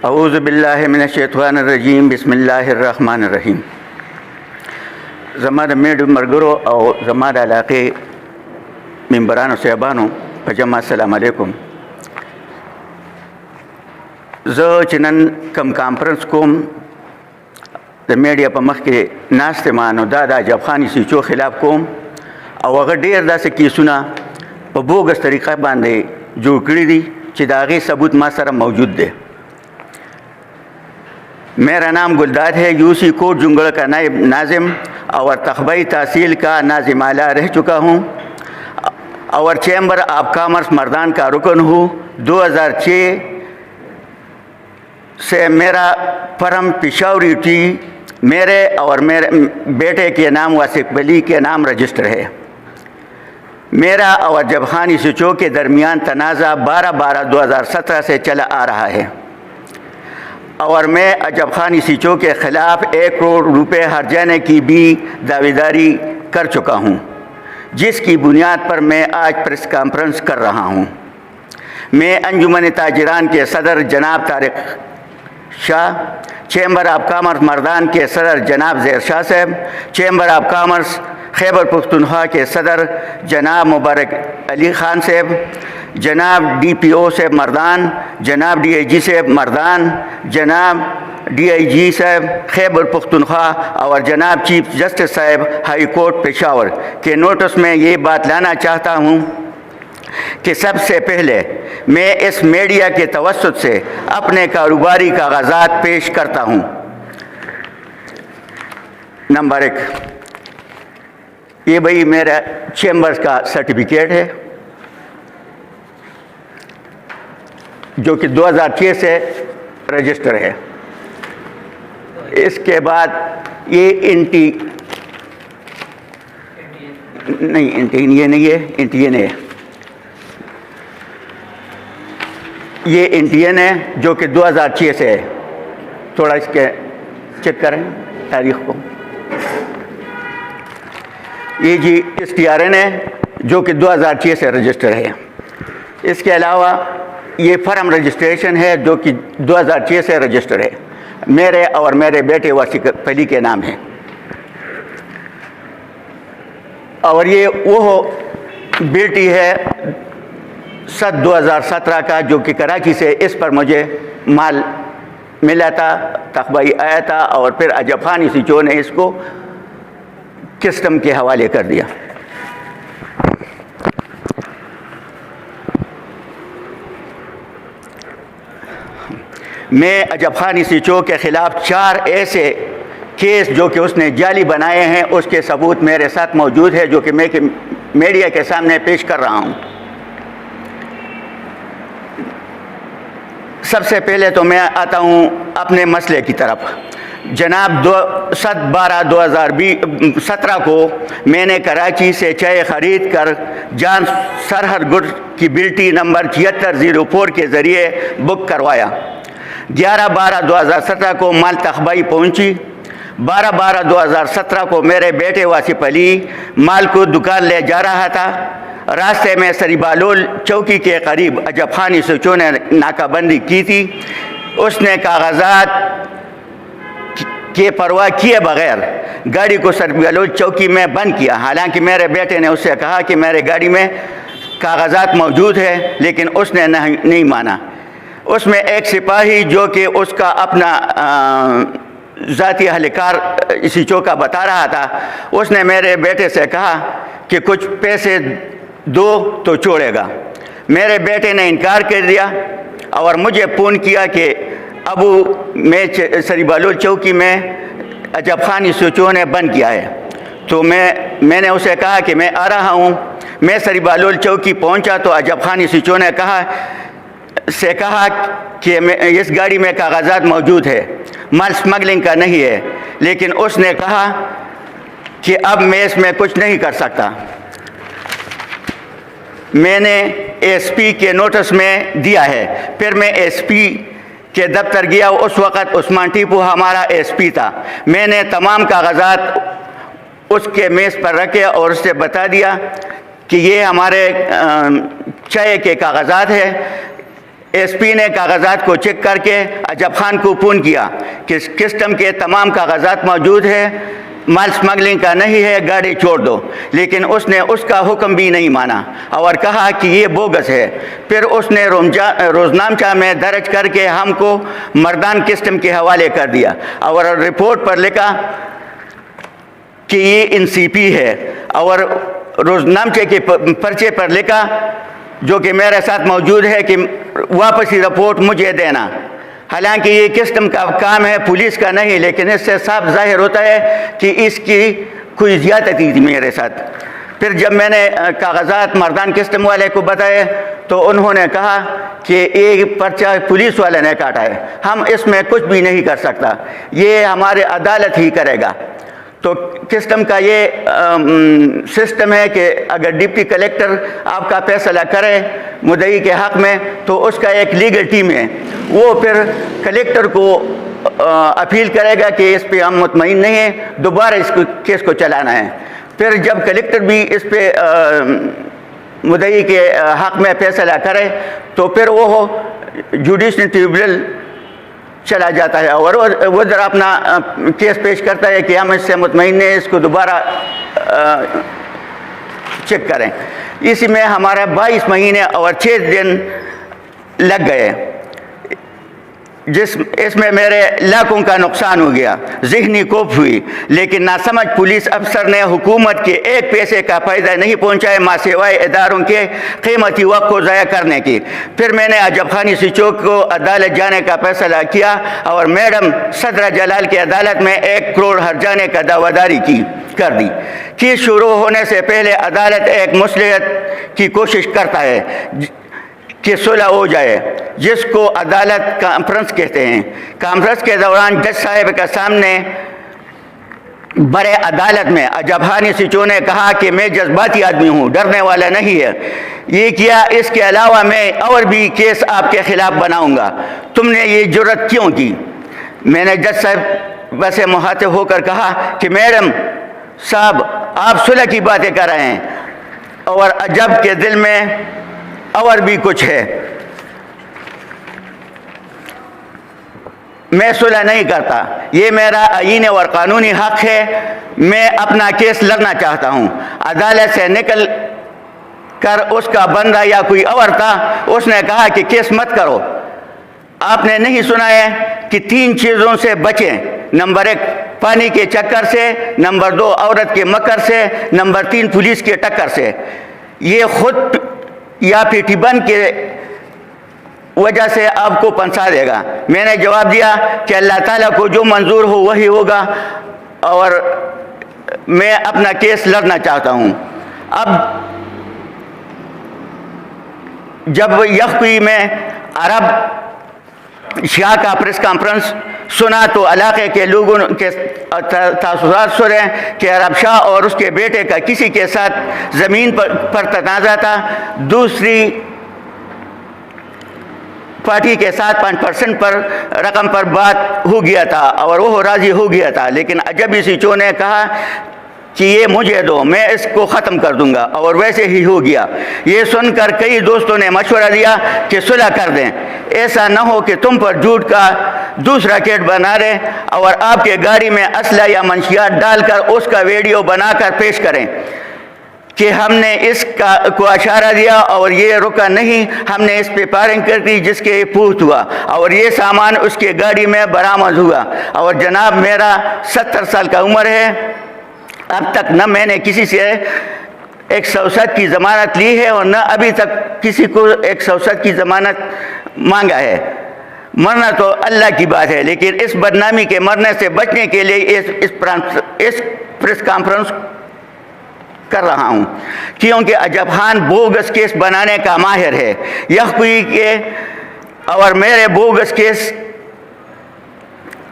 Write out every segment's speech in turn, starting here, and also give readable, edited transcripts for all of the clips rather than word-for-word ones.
اعوذ باللہ من الشیطان الرجیم بسم اللہ الرحمن الرحیم. زما د میډ مرګرو او زما د علاقې ممبرانو صاحبانو په جمع السلام علیکم. زه چې نن کم کانفرنس کوم د میډیا په مخ کې ناست یم نو دا د عجب خان سیچو خلاف کوم او هغه ډېر داسې کیسونه په بوګس طریقه باندې جوړ کړي دي چې د هغې ثبوت ما سره موجود دی. میرا نام گلداد ہے، یوسی کوٹ جنگڑ کا نائب ناظم اور تخبئی تحصیل کا ناظم اعلیٰ رہ چکا ہوں اور چیمبر آف کامرس مردان کا رکن ہوں. 2006 سے میرا فرم پشاوری ٹی میرے اور میرے بیٹے کے نام واثق ولی کے نام رجسٹر ہے. میرا اور عجب خان سیچو کے درمیان تنازع 12/12/2017 سے چلا آ رہا ہے اور میں عجب خان سیچو کے خلاف 1 کروڑ روپے ہرجانے کی بھی دعویداری کر چکا ہوں، جس کی بنیاد پر میں آج پریس کانفرنس کر رہا ہوں. میں انجمن تاجران کے صدر جناب طارق شاہ، چیمبر آف کامرس مردان کے صدر جناب زیر شاہ صاحب، chamber of commerce Khyber Pakhtunkhwa کے صدر جناب مبارک علی خان صاحب، جناب ڈی پی او صاحب مردان، جناب ڈی آئی جی صاحب مردان، جناب ڈی آئی جی صاحب خیبر پختونخوا اور جناب چیف جسٹس صاحب ہائی کورٹ پشاور کے نوٹس میں یہ بات لانا چاہتا ہوں کہ سب سے پہلے میں اس میڈیا کے توسط سے اپنے کاروباری کاغذات پیش کرتا ہوں. نمبر 1، یہ بھائی میرا چیمبرز کا سرٹیفکیٹ ہے جو کہ 2006 سے رجسٹر ہے. اس کے بعد یہ انٹین ہے، یہ انٹین ہے جو کہ 2006 سے ہے. تھوڑا اس کے چیک کریں تاریخ کو. یہ جی ایس ٹی آر این ہے جو کہ 2006 سے رجسٹر ہے. اس کے علاوہ یہ فرم رجسٹریشن ہے جو کہ 2006 سے رجسٹر ہے. میرے اور میرے بیٹے واثق ولی کے نام ہے. اور یہ وہ بیٹی ہے 2017 کا جو کہ کراچی سے اس پر مجھے مال ملا تھا، تخبائی آیا تھا اور پھر عجب خان سیچو نے اس کو کسٹم کے حوالے کر دیا. میں عجب خان سیچو کے خلاف 4 ایسے کیس جو کہ اس نے جعلی بنائے ہیں اس کے ثبوت میرے ساتھ موجود ہے جو کہ میں میڈیا کے سامنے پیش کر رہا ہوں. سب سے پہلے تو میں آتا ہوں اپنے مسئلے کی طرف. جناب 7/12/2017 کو میں نے کراچی سے چائے خرید کر جان سرحد گڈ کی بلٹی نمبر 7604 کے ذریعے بک کروایا. 11/12/2017 کو مال تخبائی پہنچی. 12/12/2017 کو میرے بیٹے واصف علی مال کو دکان لے جا رہا تھا. راستے میں سریبالول چوکی کے قریب عجب خان سیچو نے ناکہ بندی کی تھی. اس نے کاغذات کی پرواہ کیے بغیر گاڑی کو سریبالول چوکی میں بند کیا. حالانکہ میرے بیٹے نے اس سے کہا کہ میرے گاڑی میں کاغذات موجود ہے، لیکن اس نے نہیں مانا. اس میں ایک سپاہی جو کہ اس کا اپنا ذاتی اہلکار سیچو کا بتا رہا تھا، اس نے میرے بیٹے سے کہا کہ کچھ پیسے دو تو چھوڑے گا. میرے بیٹے نے انکار کر دیا اور مجھے فون کیا کہ ابو میں سریبالول چوکی میں عجب خان سیچو نے بند کیا ہے. تو میں نے اسے کہا کہ میں آ رہا ہوں. میں سریبالول چوکی پہنچا تو عجب خان سیچو نے کہا کہ اس گاڑی میں کاغذات موجود ہے، مال اسمگلنگ کا نہیں ہے. لیکن اس نے کہا کہ اب میں اس میں کچھ نہیں کر سکتا. میں نے ایس پی کے نوٹس میں دیا ہے. پھر میں ایس پی کے دفتر گیا. اس وقت عثمان ٹیپو ہمارا ایس پی تھا. میں نے تمام کاغذات اس کے میز پر رکھے اور اس سے بتا دیا کہ یہ ہمارے چائے کے کاغذات ہیں. ایس پی نے کاغذات کو چیک کر کے عجب خان کو فون کیا کہ کسٹم کے تمام کاغذات موجود ہے، مال سمگلنگ کا نہیں ہے، گاڑی چھوڑ دو، لیکن اس نے اس کا حکم بھی نہیں مانا اور کہا کہ یہ بوگس ہے۔ پھر اس نے روزنامچہ میں درج کر کے ہم کو مردان کسٹم کے حوالے کر دیا اور رپورٹ پر لکھا کہ یہ ان سی پی ہے، اور روزنامچے کے پرچے پر لکھا جو کہ میرے ساتھ موجود ہے کہ واپس ہی رپورٹ مجھے دینا۔ حالانکہ یہ کسٹم کا کام ہے، پولیس کا نہیں، لیکن اس سے صاف ظاہر ہوتا ہے کہ اس کی کوئی زیادتی تھی میرے ساتھ۔ پھر جب میں نے کاغذات مردان کسٹم والے کو بتائے تو انہوں نے کہا کہ ایک پرچہ پولیس والے نے کاٹا ہے، ہم اس میں کچھ بھی نہیں کر سکتا، یہ ہمارے عدالت ہی کرے گا۔ تو کسٹم کا یہ سسٹم ہے کہ اگر ڈپٹی کلیکٹر آپ کا فیصلہ کرے مدعی کے حق میں تو اس کا ایک لیگل ٹیم ہے، وہ پھر کلیکٹر کو اپیل کرے گا کہ اس پہ ہم مطمئن نہیں ہیں، دوبارہ اس کیس کو چلانا ہے۔ پھر جب کلیکٹر بھی اس پہ مدعی کے حق میں فیصلہ کرے تو پھر وہ جوڈیشل ٹریبونل چلا جاتا ہے اور وہ ذرا اپنا کیس پیش کرتا ہے کہ ہم اس سے مطمئن نہیں، اس کو دوبارہ چیک کریں۔ اسی میں ہمارا 22 مہینے اور 6 دن لگ گئے، اس میں میرے لاکھوں کا نقصان ہو گیا، ذہنی کوپ ہوئی، لیکن ناسمجھ پولیس افسر نے حکومت کے ایک پیسے کا فائدہ نہیں پہنچائے ماں سوائے اداروں کے قیمتی وقت کو ضائع کرنے کی۔ پھر میں نے عجب خان سیچوک کو عدالت جانے کا فیصلہ کیا اور میڈم صدرہ جلال کی عدالت میں 1 کروڑ ہرجانے کا دعویٰ داری کر دی۔ کیس شروع ہونے سے پہلے عدالت ایک مصلحت کی کوشش کرتا ہے کہ صلح ہو جائے، جس کو عدالت کانفرنس کہتے ہیں۔ کانفرنس کے دوران جج صاحب کے سامنے بڑے عدالت میں عجب خان سیچو نے کہا کہ میں جذباتی آدمی ہوں، ڈرنے والا نہیں ہے، یہ کیا، اس کے علاوہ میں اور بھی کیس آپ کے خلاف بناؤں گا، تم نے یہ جرت کیوں کی؟ میں نے جج صاحب سے مخاطب ہو کر کہا کہ میڈم صاحب آپ صلح کی باتیں کر رہے ہیں اور عجب کے دل میں اور بھی کچھ ہے، میں صلح نہیں کرتا، یہ میرا آئینی اور قانونی حق ہے، میں اپنا کیس لڑنا چاہتا ہوں۔ عدالت سے نکل کر اس کا بندہ یا کوئی اور تھا، اس نے کہا کہ کیس مت کرو، آپ نے نہیں سنا ہے کہ 3 چیزوں سے بچیں، نمبر 1 پانی کے چکر سے، نمبر 2 عورت کے مکر سے، نمبر 3 پولیس کے ٹکر سے، یہ خود یا پیٹی بند کے وجہ سے آپ کو پنسا دے گا۔ میں نے جواب دیا کہ اللہ تعالیٰ کو جو منظور ہو وہی ہوگا اور میں اپنا کیس لڑنا چاہتا ہوں۔ اب جب یخوی میں عرب شاہ کا پریس کانفرنس سنا تو علاقے کے لوگوں کے تاثرات سنے کہ عرب شاہ اور اس کے بیٹے کا کسی کے ساتھ زمین پر تنازع تھا، دوسری پارٹی کے ساتھ 5% پر رقم پر بات ہو گیا تھا اور وہ راضی ہو گیا تھا، لیکن عجب سیچو نے کہا کہ یہ مجھے دو، میں اس کو ختم کر دوں گا، اور ویسے ہی ہو گیا۔ یہ سن کر کئی دوستوں نے مشورہ دیا کہ صلح کر دیں، ایسا نہ ہو کہ تم پر جھوٹ کا دوسرا کیٹ بنا رہے اور آپ کے گاڑی میں اسلحہ یا منشیات ڈال کر اس کا ویڈیو بنا کر پیش کریں کہ ہم نے اس کو اشارہ دیا اور یہ رکا نہیں، ہم نے اس پہ فائرنگ کر دی جس کے پوت ہوا اور یہ سامان اس کے گاڑی میں برآمد ہوا، اور جناب میرا 70 سال کا عمر ہے، اب تک نہ میں نے کسی سے 107 کی ضمانت لی ہے اور نہ ابھی تک کسی کو 107 کی ضمانت مانگا ہے۔ مرنا تو اللہ کی بات ہے، لیکن اس بدنامی کے مرنے سے بچنے کے لیے اس پریس کانفرنس کر رہا ہوں، کیونکہ عجب خان بوگس کیس بنانے کا ماہر ہے۔ یخوی کے اور میرے بوگس کیس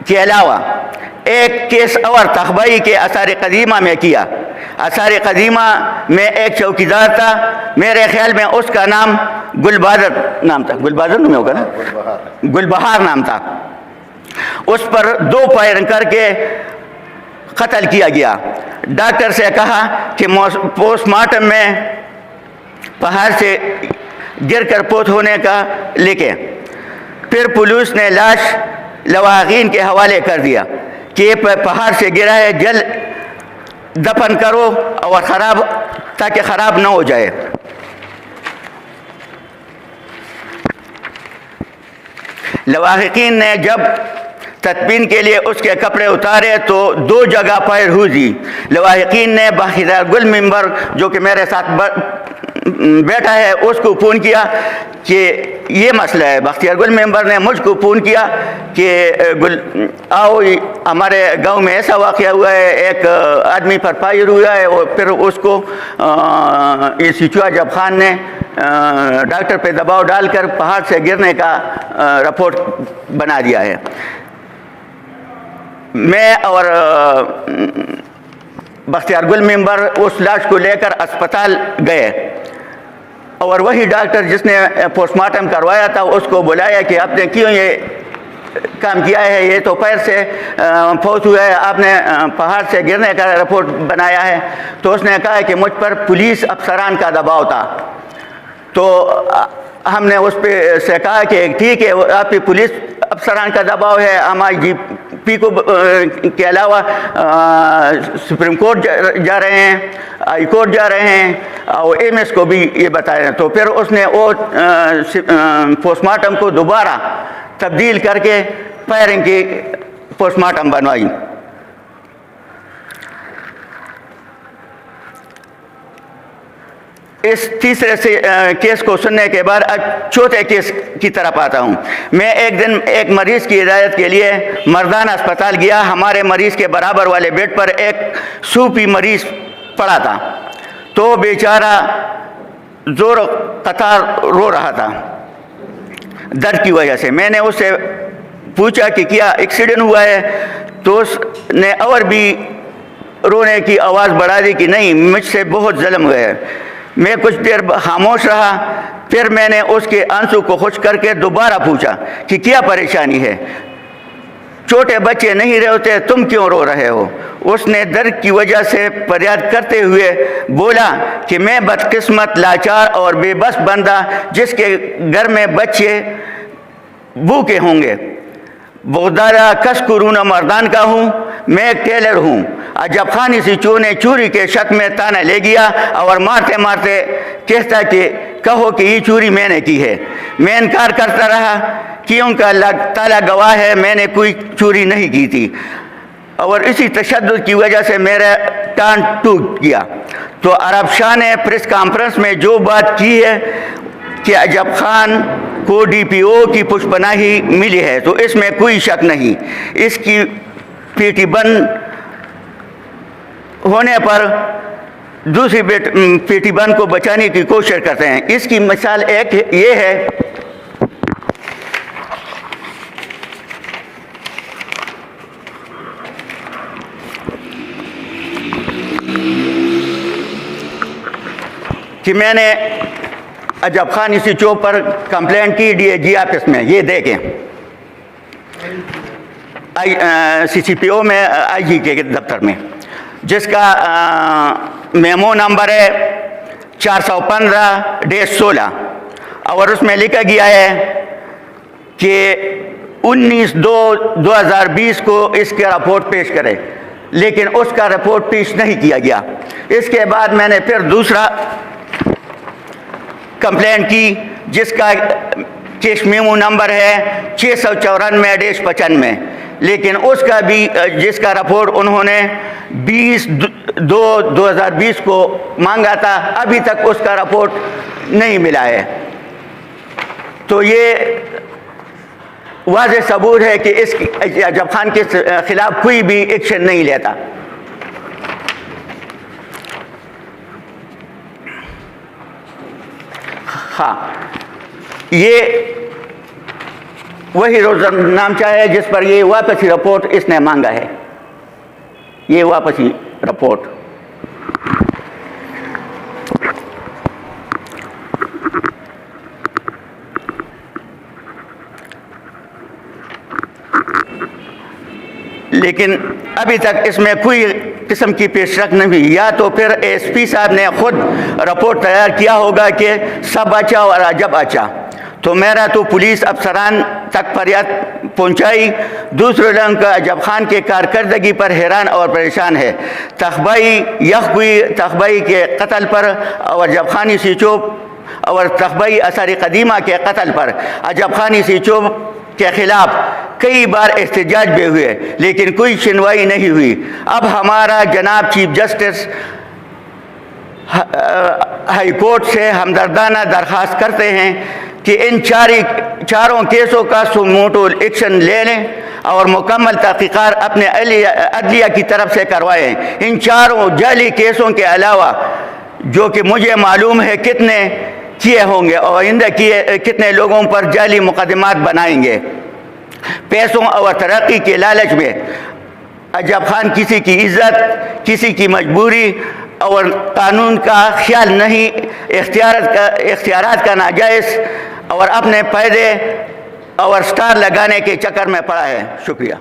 کے علاوہ ایک کیس اور تخبائی کے آثار قدیمہ میں کیا۔ آثار قدیمہ میں ایک چوکیدار تھا، میرے خیال میں اس کا نام گل بہادر نام تھا، گل بہادر نہیں ہوگا نا، گل بہار نام تھا۔ اس پر 2 فائرنگ کر کے قتل کیا گیا۔ ڈاکٹر سے کہا کہ پوسٹ مارٹم میں پہاڑ سے گر کر فوت ہونے کا لکھے. پھر پولیس نے لاش لواحقین کے حوالے کر دیا کہ یہ پہاڑ سے گرا ہے، جلد دفن کرو اور تاکہ خراب نہ ہو جائے. لواحقین نے جب تدفین کے لیے اس کے کپڑے اتارے تو 2 جگہ فائر ہوئی. لواحقین نے بختیار گل ممبر جو کہ میرے ساتھ بیٹھا ہے اس کو فون کیا کہ یہ مسئلہ ہے. بختیار گل ممبر نے مجھ کو فون کیا کہ آؤ ہمارے گاؤں میں ایسا واقعہ ہوا ہے، ایک آدمی پر فائر ہوا ہے. اور پھر اس کو سچو اجب خان نے ڈاکٹر پہ دباؤ ڈال کر پہاڑ سے گرنے کا رپورٹ بنا دیا ہے. میں اور بختیار گل ممبر اس لاش کو لے کر اسپتال گئے اور وہی ڈاکٹر جس نے پوسٹ مارٹم کروایا تھا اس کو بلایا کہ آپ نے کیوں یہ کام کیا ہے، یہ تو پیر سے فوت ہوا ہے، آپ نے پہاڑ سے گرنے کا رپورٹ بنایا ہے. تو اس نے کہا کہ مجھ پر پولیس افسران کا دباؤ تھا. تو ہم نے اس پہ سے کہا کہ ٹھیک ہے آپ کی پولیس افسران کا دباؤ ہے، ہم آئی جی پی کو کے علاوہ سپریم کورٹ جا رہے ہیں، ہائی کورٹ جا رہے ہیں اور ایم ایس کو بھی یہ بتایا. تو پھر اس نے وہ پوسٹ مارٹم کو دوبارہ تبدیل کر کے فائرنگ کی پوسٹ مارٹم بنوائی. اس تیسرے کیس کو سننے کے بعد اب چوتھے کیس کی طرف آتا ہوں. میں ایک دن ایک مریض کی ہدایت کے لیے مردانہ اسپتال گیا. ہمارے مریض کے برابر والے بیڈ پر ایک صوفی مریض پڑا تھا. تو بیچارہ زور قطار رو رہا تھا درد کی وجہ سے. میں نے اس سے پوچھا کہ کیا ایکسیڈنٹ ہوا ہے؟ تو اس نے اور بھی رونے کی آواز بڑھا دی کہ نہیں، مجھ سے بہت ظلم ہوئے. میں کچھ دیر خاموش رہا. پھر میں نے اس کے آنسو کو خشک کر کے دوبارہ پوچھا کہ کیا پریشانی ہے؟ چھوٹے بچے نہیں روتے، تم کیوں رو رہے ہو؟ اس نے درد کی وجہ سے فریاد کرتے ہوئے بولا کہ میں بدقسمت، لاچار اور بے بس بندہ جس کے گھر میں بچے بھوکے ہوں گے. بغدادہ کس قرون مردان کا ہوں. میں ایک ٹیلر ہوں. اجب خان اسی چونے چوری کے شک میں تانا لے گیا اور مارتے مارتے کہتا کہ کہو کہ یہ چوری میں نے کی ہے. میں انکار کرتا رہا کیونکہ اللہ تعالیٰ گواہ ہے میں نے کوئی چوری نہیں کی تھی. اور اسی تشدد کی وجہ سے میرا ٹانگ ٹوٹ گیا. تو عرب شاہ نے پریس کانفرنس میں جو بات کی ہے کہ اجب خان کو ڈی پی او کی پشت پناہی ملی ہے تو اس میں کوئی شک نہیں. اس کی پیٹی بند ہونے پر دوسری پیٹی بند کو بچانے کی کوشش کرتے ہیں. اس کی مثال ایک یہ ہے کہ میں نے اجب خان اسی چوک پر کمپلینٹ کی ڈی اے جی آفس میں. یہ دیکھیں سی سی پی او میں آئی جی کے دفتر میں، جس کا میمو نمبر ہے 415/16 اور اس میں لکھا گیا ہے کہ 19/2/2020 کو اس کا رپورٹ پیش کرے، لیکن اس کا رپورٹ پیش نہیں کیا گیا. اس کے بعد میں نے پھر دوسرا کمپلینٹ کی جس کا کیس میمو نمبر ہے 694/95، لیکن اس کا بھی جس کا رپورٹ انہوں نے 20/2/2020 کو مانگا تھا، ابھی تک اس کا رپورٹ نہیں ملا ہے. تو یہ واضح ثبوت ہے کہ اس اجب خان کے خلاف کوئی بھی ایکشن نہیں لیتا. ہاں، یہ وہی روزہ نامچہ ہے جس پر یہ واپسی رپورٹ اس نے مانگا ہے. یہ واپسی رپورٹ لیکن ابھی تک اس میں کوئی قسم کی پیش رفت نہیں ہوئی. یا تو پھر ایس پی صاحب نے خود رپورٹ تیار کیا ہوگا کہ سب اچھا اور عجب اچھا. تو میرا تو پولیس افسران تک فریاد پہنچائی. دوسرے لوگوں کا عجب خان کے کارکردگی پر حیران اور پریشان ہے. تخبائی یخوی تخبائی کے قتل پر اور عجب خانی سیچوب اور تخبائی اثر قدیمہ کے قتل پر عجب خانی سیچوب کے خلاف کئی بار احتجاج بھی ہوئے لیکن کوئی سنوائی نہیں ہوئی. اب ہمارا جناب چیف جسٹس ہائی کورٹ سے ہمدردانہ درخواست کرتے ہیں کہ ان چاروں کیسوں کا سموٹو ایکشن لے لیں اور مکمل تحقیقات اپنے عدلیہ کی طرف سے کروائیں. ان چاروں جعلی کیسوں کے علاوہ جو کہ مجھے معلوم ہے کتنے کیے ہوں گے اور آئندہ کتنے لوگوں پر جعلی مقدمات بنائیں گے. پیسوں اور ترقی کے لالچ میں عجب خان کسی کی عزت، کسی کی مجبوری اور قانون کا خیال نہیں، اختیارات کا ناجائز اور اپنے پیدے اور سٹار لگانے کے چکر میں پڑا ہے. شکریہ.